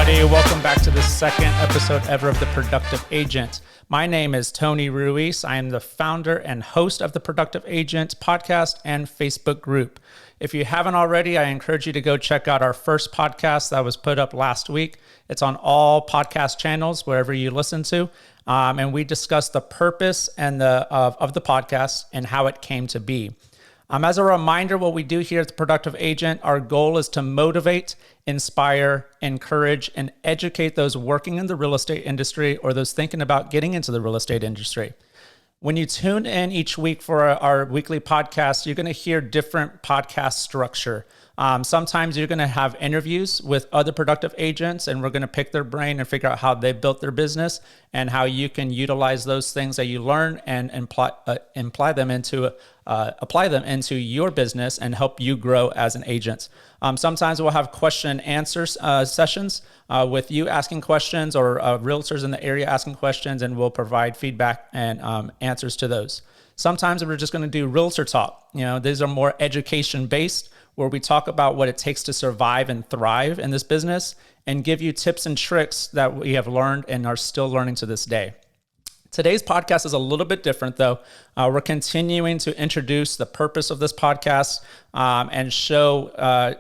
everybody. Welcome back to the second episode ever of The Productive Agent. My name is Tony Ruiz. I am the founder and host of the Productive Agent podcast and Facebook group. If you haven't already, I encourage you to go check out our first podcast that was put up last week. It's on all podcast channels, wherever you listen to. And we discussed the purpose and of the podcast and how it came to be. As a reminder, what we do here at the Productive Agent, our goal is to motivate, inspire, encourage, and educate those working in the real estate industry or those thinking about getting into the real estate industry. When you tune in each week for our weekly podcast, you're going to hear different podcast structure. Sometimes you're going to have interviews with other productive agents, and we're going to pick their brain and figure out how they built their business and how you can utilize those things that you learn and apply them into your business and help you grow as an agent. Sometimes we'll have question and answers sessions with you asking questions or realtors in the area asking questions, and we'll provide feedback and answers to those. Sometimes we're just going to do realtor talk. These are more education based, where we talk about what it takes to survive and thrive in this business and give you tips and tricks that we have learned and are still learning to this day. Today's podcast is a little bit different, though. We're continuing to introduce the purpose of this podcast and show.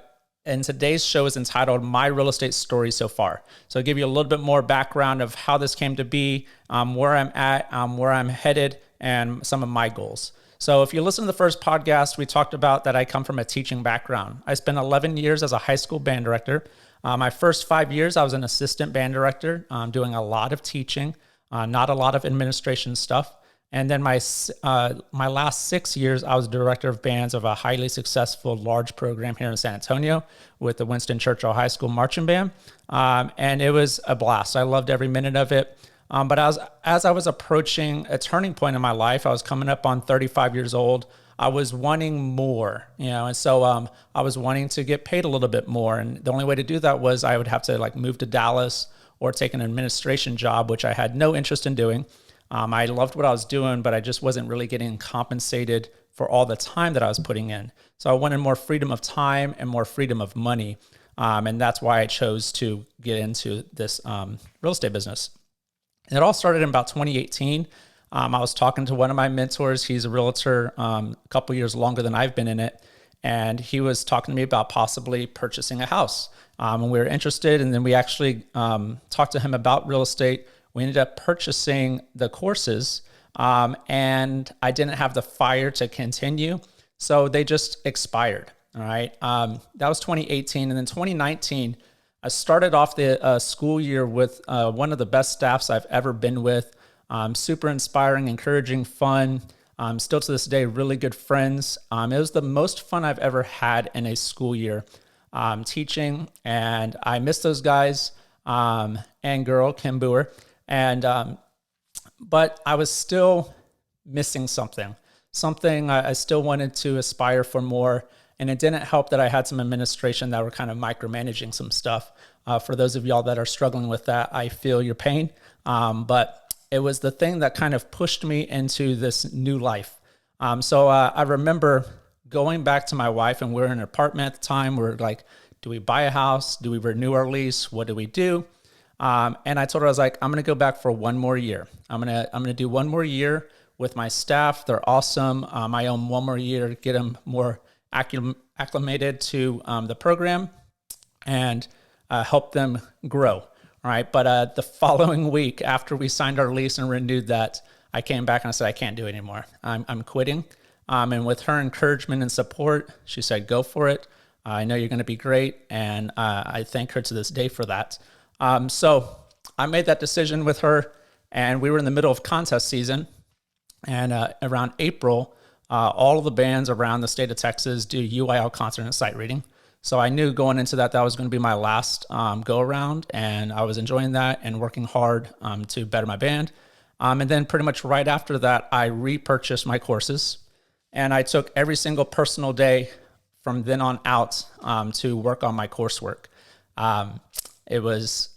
And today's show is entitled My Real Estate Story So Far. So I'll give you a little bit more background of how this came to be, where I'm at, where I'm headed, and some of my goals. So if you listen to the first podcast, we talked about that I come from a teaching background. I spent 11 years as a high school band director. My first 5 years, I was an assistant band director, doing a lot of teaching, not a lot of administration stuff. And then my last 6 years, I was director of bands of a highly successful large program here in San Antonio with the Winston Churchill High School Marching Band. And it was a blast. I loved every minute of it. But as I was approaching a turning point in my life, I was coming up on 35 years old. I was wanting more, and so I was wanting to get paid a little bit more. And the only way to do that was I would have to move to Dallas or take an administration job, which I had no interest in doing. I loved what I was doing, but I just wasn't really getting compensated for all the time that I was putting in. So I wanted more freedom of time and more freedom of money. And that's why I chose to get into this real estate business. It all started in about 2018. I was talking to one of my mentors. He's a realtor a couple years longer than I've been in it. And he was talking to me about possibly purchasing a house. And we were interested. And then we actually talked to him about real estate. We ended up purchasing the courses. And I didn't have the fire to continue. So they just expired. All right. That was 2018. And then 2019, I started off the school year with one of the best staffs I've ever been with. Super inspiring, encouraging, fun. Still to this day, really good friends. It was the most fun I've ever had in a school year teaching, and I miss those guys and girl, Kim Boer. But I was still missing something I still wanted to aspire for more. And it didn't help that I had some administration that were kind of micromanaging some stuff. For those of y'all that are struggling with that, I feel your pain. But it was the thing that kind of pushed me into this new life. So I remember going back to my wife, and we were in an apartment at the time. We were like, do we buy a house? Do we renew our lease? What do we do? And I told her, I was like, I'm going to go back for one more year. I'm going to do one more year with my staff. They're awesome. I own one more year to get them more acclimated to the program and help them grow. All right. But the following week, after we signed our lease and renewed that, I came back and I said, I can't do it anymore. I'm quitting. And with her encouragement and support, she said, go for it. I know you're going to be great. And I thank her to this day for that. So I made that decision with her, and we were in the middle of contest season. And around April, all of the bands around the state of Texas do UIL concert and site reading. So I knew going into that was going to be my last go around, and I was enjoying that and working hard to better my band. And then pretty much right after that, I repurchased my courses, and I took every single personal day from then on out to work on my coursework. It was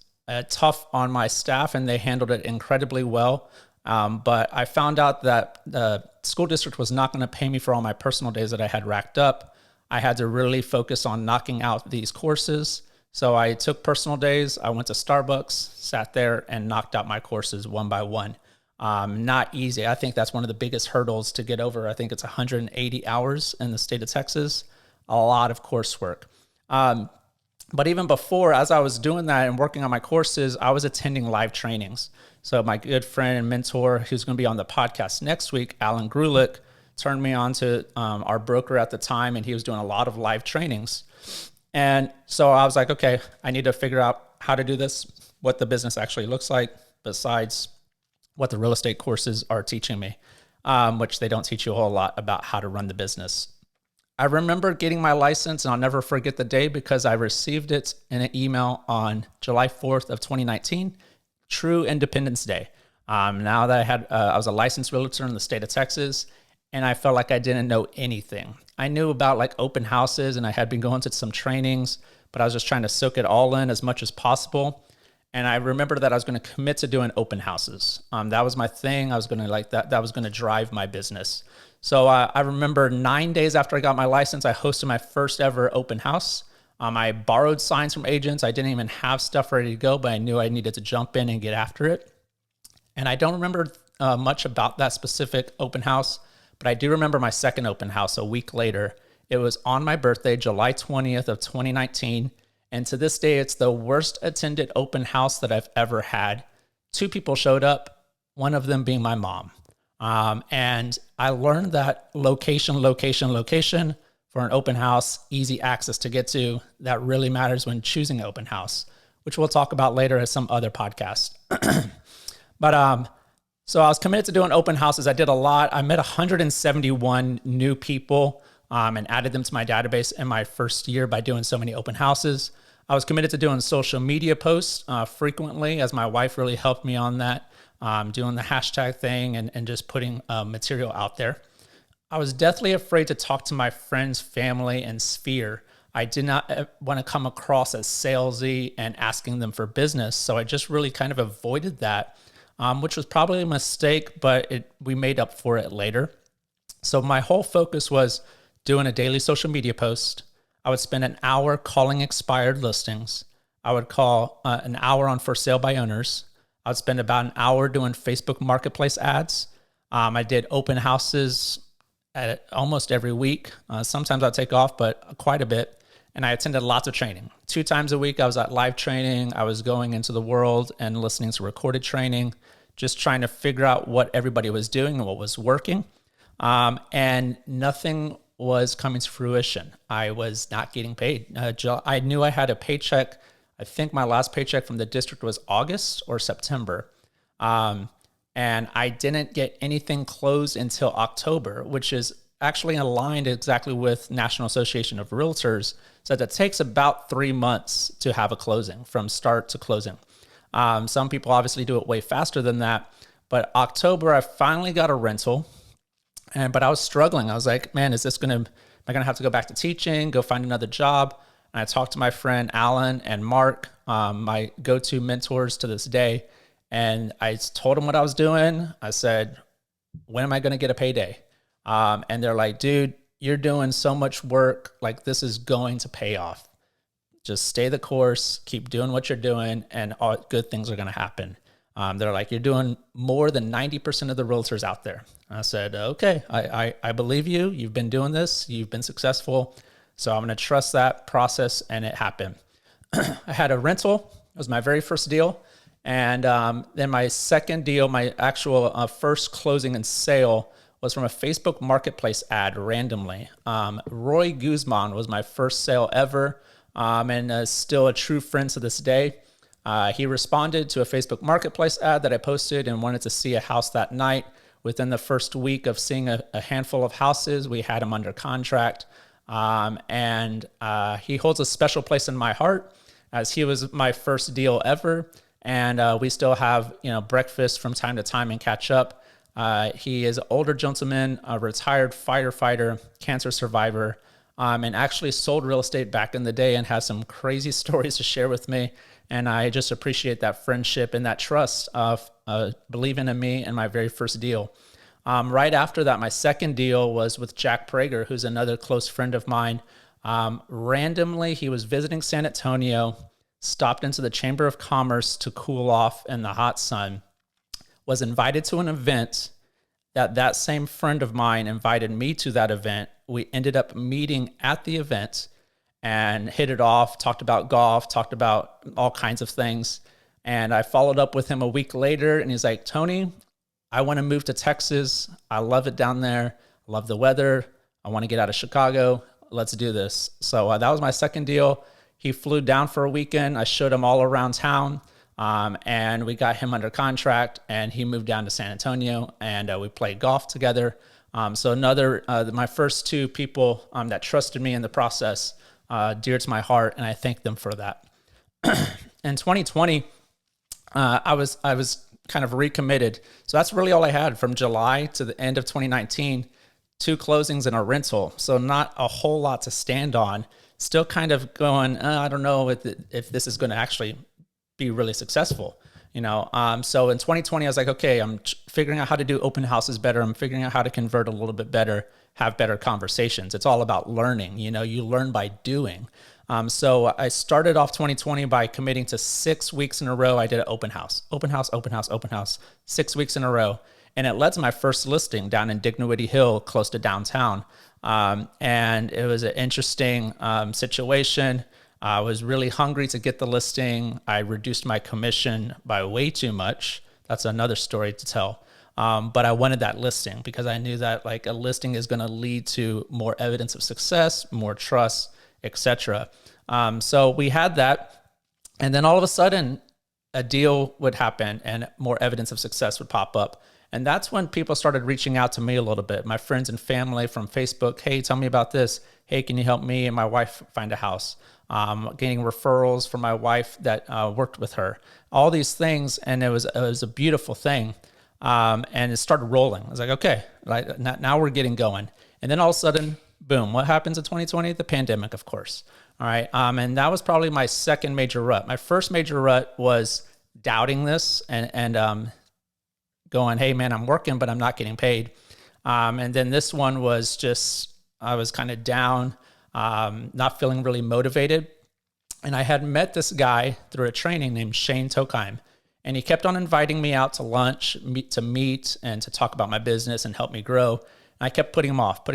tough on my staff, and they handled it incredibly well. But I found out that the school district was not going to pay me for all my personal days that I had racked up. I had to really focus on knocking out these courses So I took personal days. I went to Starbucks, sat there, and knocked out my courses one by one. Not easy. I think that's one of the biggest hurdles to get over. I think it's 180 hours in the state of Texas, a lot of coursework. But even before, as I was doing that and working on my courses, I was attending live trainings. So my good friend and mentor, who's going to be on the podcast next week, Alan Grulick, turned me on to our broker at the time, and he was doing a lot of live trainings. And so I was like, okay, I need to figure out how to do this, what the business actually looks like, besides what the real estate courses are teaching me, which they don't teach you a whole lot about how to run the business. I remember getting my license, and I'll never forget the day because I received it in an email on July 4th of 2019, true Independence Day. Now that I was a licensed realtor in the state of Texas, and I felt like I didn't know anything. I knew about like open houses, and I had been going to some trainings, but I was just trying to soak it all in as much as possible. And I remember that I was going to commit to doing open houses. That was my thing. I was going to like that. That was going to drive my business. So I remember 9 days after I got my license, I hosted my first ever open house. I borrowed signs from agents. I didn't even have stuff ready to go, but I knew I needed to jump in and get after it. And I don't remember much about that specific open house, but I do remember my second open house a week later. It was on my birthday, July 20th of 2019. And to this day, it's the worst attended open house that I've ever had. 2 people showed up, one of them being my mom. And I learned that location for an open house, easy access to get to, that really matters when choosing an open house, which we'll talk about later as some other podcast. But so I was committed to doing open houses. I did a lot. I met 171 new people and added them to my database in my first year by doing so many open houses. I was committed to doing social media posts frequently, as my wife really helped me on that. Doing the hashtag thing and just putting material out there. I was deathly afraid to talk to my friends, family, and sphere. I did not want to come across as salesy and asking them for business. So I just really kind of avoided that, which was probably a mistake, but we made up for it later. So my whole focus was doing a daily social media post. I would spend an hour calling expired listings. I would call an hour on for sale by owners. I'd spend about an hour doing Facebook Marketplace ads. I did open houses almost every week. Sometimes I'd take off, but quite a bit. And I attended lots of training. 2 times a week, I was at live training. I was going into the world and listening to recorded training, just trying to figure out what everybody was doing and what was working. And nothing was coming to fruition. I was not getting paid. I knew I had a paycheck. I think my last paycheck from the district was August or September. And I didn't get anything closed until October, which is actually aligned exactly with National Association of Realtors. So that takes about 3 months to have a closing from start to closing. Some people obviously do it way faster than that. But October, I finally got a rental. But I was struggling. I was like, man, am I going to have to go back to teaching, go find another job? And I talked to my friend Alan and Mark, my go-to mentors to this day. And I told them what I was doing. I said, when am I going to get a payday? And they're like, dude, you're doing so much work. Like, this is going to pay off. Just stay the course, keep doing what you're doing, and all good things are going to happen. They're like, you're doing more than 90% of the realtors out there. And I said, okay, I believe you. You've been doing this. You've been successful. So I'm going to trust that process, and it happened. I had a rental. It was my very first deal. And then my second deal, my actual first closing and sale was from a Facebook Marketplace ad randomly. Roy Guzman was my first sale ever, and still a true friend to this day. He responded to a Facebook Marketplace ad that I posted and wanted to see a house that night. Within the first week of seeing a handful of houses, we had him under contract. And he holds a special place in my heart, as he was my first deal ever. And we still have, breakfast from time to time and catch up. He is an older gentleman, a retired firefighter, cancer survivor, and actually sold real estate back in the day and has some crazy stories to share with me. And I just appreciate that friendship and that trust of believing in me in my very first deal. Right after that, my second deal was with Jack Prager, who's another close friend of mine. Randomly, he was visiting San Antonio, stopped into the Chamber of Commerce to cool off in the hot sun, was invited to an event that same friend of mine invited me to that event. We ended up meeting at the event and hit it off, talked about golf, talked about all kinds of things. And I followed up with him a week later, and he's like, Tony, I want to move to Texas. I love it down there. I love the weather. I want to get out of Chicago. Let's do this. So that was my second deal. He flew down for a weekend. I showed him all around town. And we got him under contract, and he moved down to San Antonio, and we played golf together. So my first two people that trusted me in the process, dear to my heart, and I thank them for that. In 2020, I was kind of recommitted. So that's really all I had from July to the end of 2019, 2 closings and a rental. So not a whole lot to stand on. Still kind of going, I don't know if this is going to actually be really successful, So in 2020, I was like, okay, I'm figuring out how to do open houses better. I'm figuring out how to convert a little bit better, have better conversations. It's all about learning. You learn by doing. So I started off 2020 by committing to 6 weeks in a row. I did an open house, 6 weeks in a row. And it led to my first listing down in Dignowity Hill, close to downtown. And it was an interesting situation. I was really hungry to get the listing. I reduced my commission by way too much. That's another story to tell. But I wanted that listing because I knew that like a listing is going to lead to more evidence of success, more trust, etc. So we had that. And then all of a sudden, a deal would happen and more evidence of success would pop up. And that's when people started reaching out to me a little bit. My friends and family from Facebook, hey, tell me about this. Hey, can you help me and my wife find a house? Getting referrals from my wife that worked with her, all these things. And it was a beautiful thing. And it started rolling. I was like, okay, now we're getting going. And then all of a sudden, boom, what happens in 2020? The pandemic, of course. All right. And that was probably my second major rut. My first major rut was doubting this and going, hey man, I'm working, but I'm not getting paid. And then this one was just, I was kind of down, not feeling really motivated. And I had met this guy through a training named Shane Tokheim. And he kept on inviting me out to lunch, to meet and to talk about my business and help me grow. And I kept putting him off.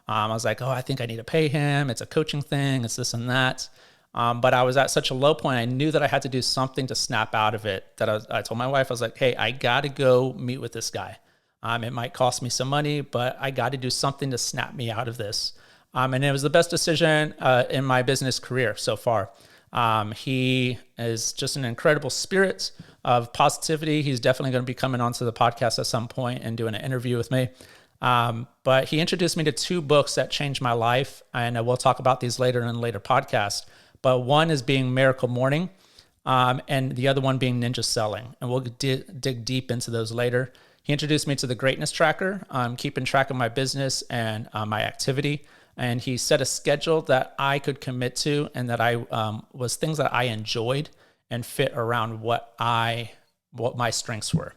I was like, I think I need to pay him. It's a coaching thing. It's this and that. But I was at such a low point. I knew that I had to do something to snap out of it. That I told my wife, I was like, hey, I got to go meet with this guy. It might cost me some money, but I got to do something to snap me out of this. And it was the best decision in my business career so far. He is just an incredible spirit of positivity. He's definitely going to be coming onto the podcast at some point and doing an interview with me. But he introduced me to 2 books that changed my life. And we'll talk about these later in a later podcast. But one is being Miracle Morning, and the other one being Ninja Selling. And we'll dig deep into those later. He introduced me to the Greatness Tracker, keeping track of my business and my activity. And he set a schedule that I could commit to and that I was things that I enjoyed and fit around what my strengths were.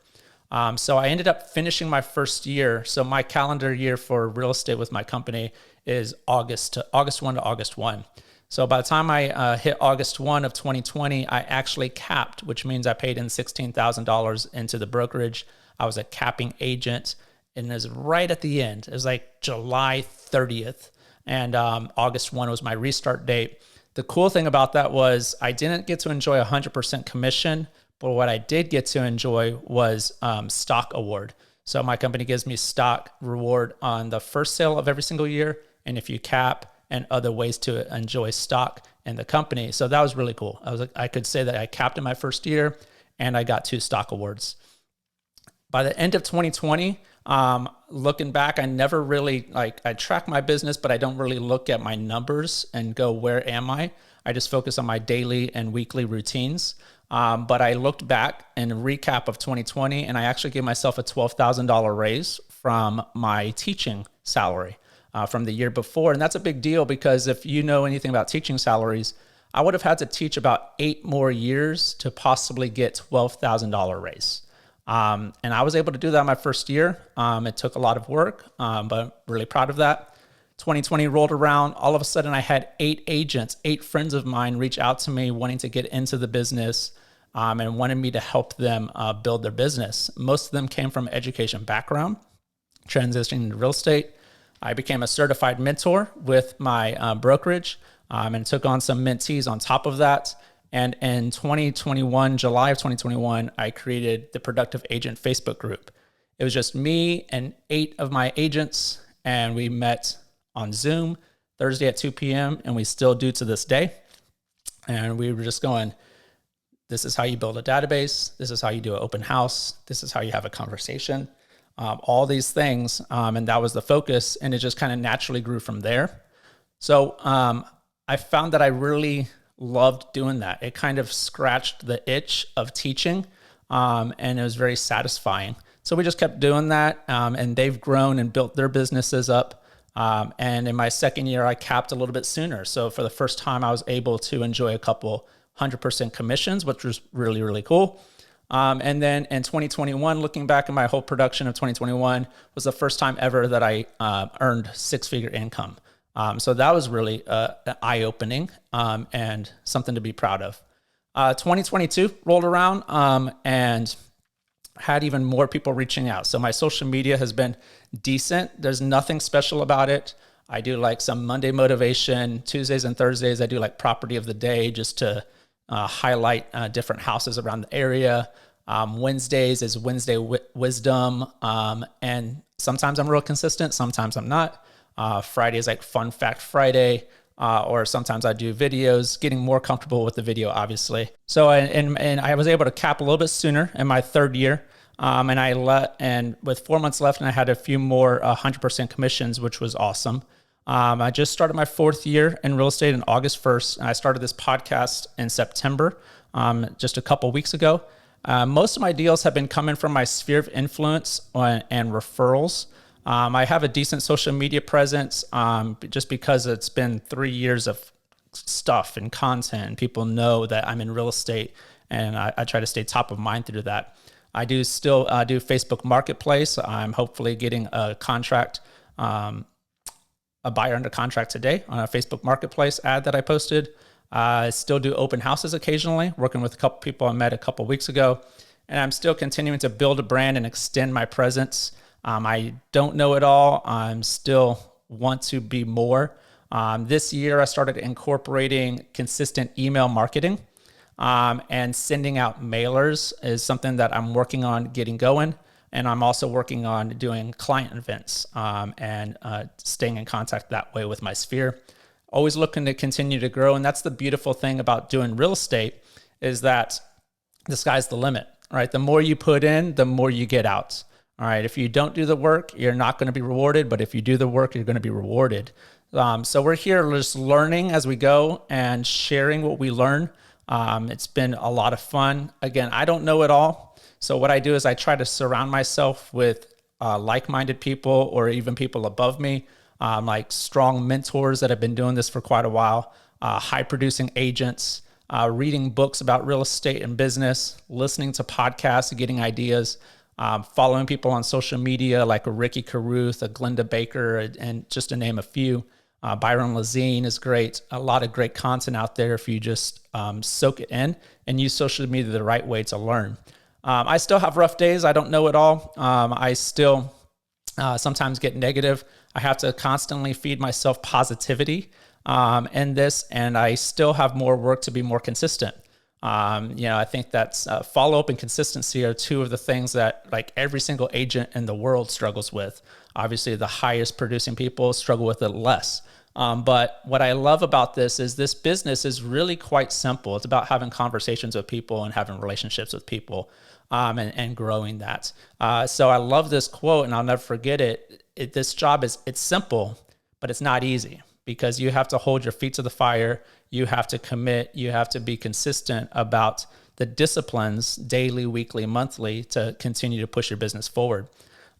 So I ended up finishing my first year. So my calendar year for real estate with my company is August 1 to August 1. So by the time I hit August 1 of 2020, I actually capped, which means I paid in $16,000 into the brokerage. I was a capping agent, and it was right at the end. It was like July 30th, and August 1 was my restart date. The cool thing about that was I didn't get to enjoy 100% commission, but what I did get to enjoy was stock award. So my company gives me stock reward on the first sale of every single year, and if you cap, and other ways to enjoy stock in the company. So that was really cool. I could say that I capped in my first year and I got 2 stock awards. By the end of 2020, looking back, I never really, I track my business, but I don't really look at my numbers and go, where am I? I just focus on my daily and weekly routines. But I looked back in a recap of 2020, and I actually gave myself a $12,000 raise from my teaching salary. From the year before. And that's a big deal because if you know anything about teaching salaries, I would have had to teach about 8 more years to possibly get $12,000 raise. And I was able to do that my first year. It took a lot of work, but really proud of that. 2020 rolled around. All of a sudden, I had 8 friends of mine reach out to me wanting to get into the business and wanted me to help them build their business. Most of them came from education background, transitioning into real estate. I became a certified mentor with my brokerage and took on some mentees on top of that. And in 2021, July of 2021, I created the Productive Agent Facebook group. It was just me and 8 of my agents, and we met on Zoom Thursday at 2 p.m., and we still do to this day. And we were just going, this is how you build a database. This is how you do an open house. This is how you have a conversation. All these things, and that was the focus, and it just kind of naturally grew from there. So I found that I really loved doing that. It kind of scratched the itch of teaching, and it was very satisfying. So we just kept doing that, and they've grown and built their businesses up. And in my second year, I capped a little bit sooner. So for the first time, I was able to enjoy a couple 100% commissions, which was really, really cool. And then in 2021, looking back at my whole production of 2021, was the first time ever that I earned 6-figure income. So that was really eye-opening and something to be proud of. 2022 rolled around and had even more people reaching out. So my social media has been decent. There's nothing special about it. I do like some Monday motivation. Tuesdays and Thursdays, I do like property of the day just to highlight different houses around the area. Wednesdays is Wednesday wisdom. And sometimes I'm real consistent. Sometimes I'm not. Friday is like Fun Fact Friday. Or sometimes I do videos, getting more comfortable with the video, obviously. So, and I was able to cap a little bit sooner in my third year. And with 4 months left, and I had a few more 100% commissions, which was awesome. I just started my 4th year in real estate on August 1st. And I started this podcast in September, just a couple weeks ago. Most of my deals have been coming from my sphere of influence and referrals. I have a decent social media presence just because it's been 3 years of stuff and content. People know that I'm in real estate, and I try to stay top of mind through that. I do still do Facebook Marketplace. I'm hopefully getting a contract, a buyer under contract today on a Facebook Marketplace ad that I posted. I still do open houses occasionally, working with a couple people I met a couple weeks ago. And I'm still continuing to build a brand and extend my presence. I don't know it all. I'm still want to be more. This year, I started incorporating consistent email marketing and sending out mailers is something that I'm working on getting going. And I'm also working on doing client events and staying in contact that way with my sphere. Always looking to continue to grow. And that's the beautiful thing about doing real estate is that the sky's the limit, right? The more you put in, the more you get out. All right. If you don't do the work, you're not going to be rewarded. But if you do the work, you're going to be rewarded. So we're here just learning as we go and sharing what we learn. It's been a lot of fun. Again, I don't know it all. So what I do is I try to surround myself with like-minded people or even people above me, like strong mentors that have been doing this for quite a while, high-producing agents, reading books about real estate and business, listening to podcasts, getting ideas, following people on social media like a Ricky Caruth, a Glenda Baker, and just to name a few. Byron Lazine is great. A lot of great content out there if you just soak it in and use social media the right way to learn. I still have rough days. I don't know it all. I still sometimes get negative. I have to constantly feed myself positivity in this, and I still have more work to be more consistent. I think that's follow-up and consistency are two of the things that like every single agent in the world struggles with. Obviously, the highest producing people struggle with it less. But what I love about this business is really quite simple. It's about having conversations with people and having relationships with people and growing that. So I love this quote, and I'll never forget it. This job it's simple, but it's not easy because you have to hold your feet to the fire. You have to commit. You have to be consistent about the disciplines daily, weekly, monthly to continue to push your business forward.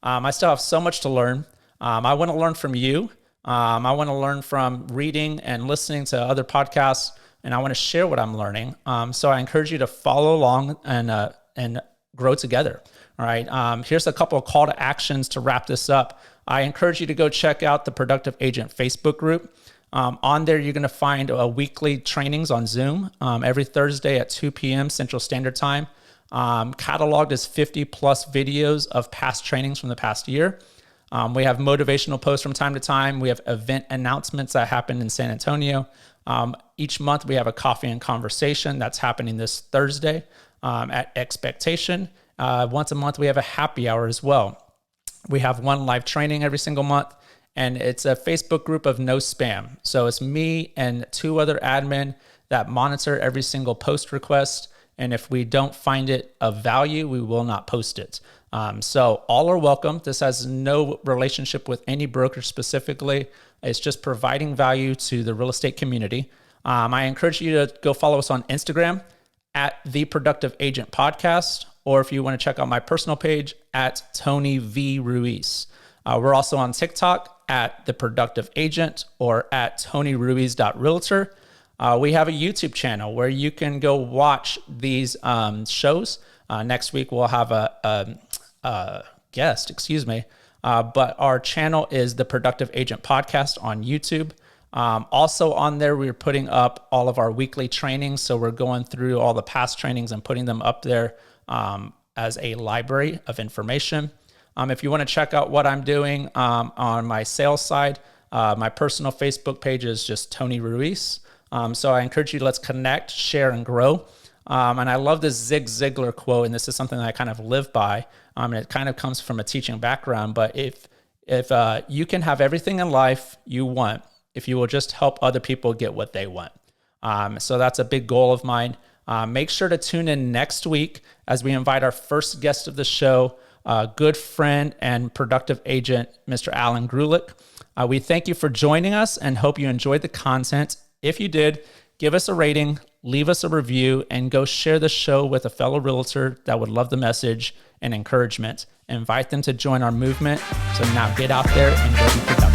I still have so much to learn. I want to learn from you. I want to learn from reading and listening to other podcasts, and I want to share what I'm learning. So I encourage you to follow along and grow together. All right. Here's a couple of call to actions to wrap this up. I encourage you to go check out the Productive Agent Facebook group. On there, you're going to find weekly trainings on Zoom every Thursday at 2 p.m. Central Standard Time. Cataloged as 50 plus videos of past trainings from the past year. We have motivational posts from time to time. We have event announcements that happen in San Antonio. Each month, we have a coffee and conversation that's happening this Thursday at Expectation. Once a month, we have a happy hour as well. We have one live training every single month, and it's a Facebook group of no spam. So it's me and 2 other admin that monitor every single post request. And if we don't find it of value, we will not post it. So all are welcome. This has no relationship with any broker specifically. It's just providing value to the real estate community. I encourage you to go follow us on Instagram at The Productive Agent Podcast, or if you want to check out my personal page at Tony V. Ruiz. We're also on TikTok at The Productive Agent or at TonyRuiz.realtor. We have a YouTube channel where you can go watch these shows. Next week, we'll have a guest, but our channel is the Productive Agent Podcast on YouTube. Also on there, we're putting up all of our weekly trainings. So we're going through all the past trainings and putting them up there as a library of information. If you want to check out what I'm doing on my sales side, my personal Facebook page is just Tony Ruiz. So I encourage you to let's connect, share, and grow. And I love this Zig Ziglar quote, and this is something that I kind of live by. And it kind of comes from a teaching background. But if you can have everything in life you want, if you will just help other people get what they want. So that's a big goal of mine. Make sure to tune in next week as we invite our first guest of the show, good friend and productive agent, Mr. Alan Grulick. We thank you for joining us and hope you enjoyed the content. If you did, give us a rating, leave us a review, and go share the show with a fellow realtor that would love the message and encouragement. Invite them to join our movement. So now get out there and go be productive.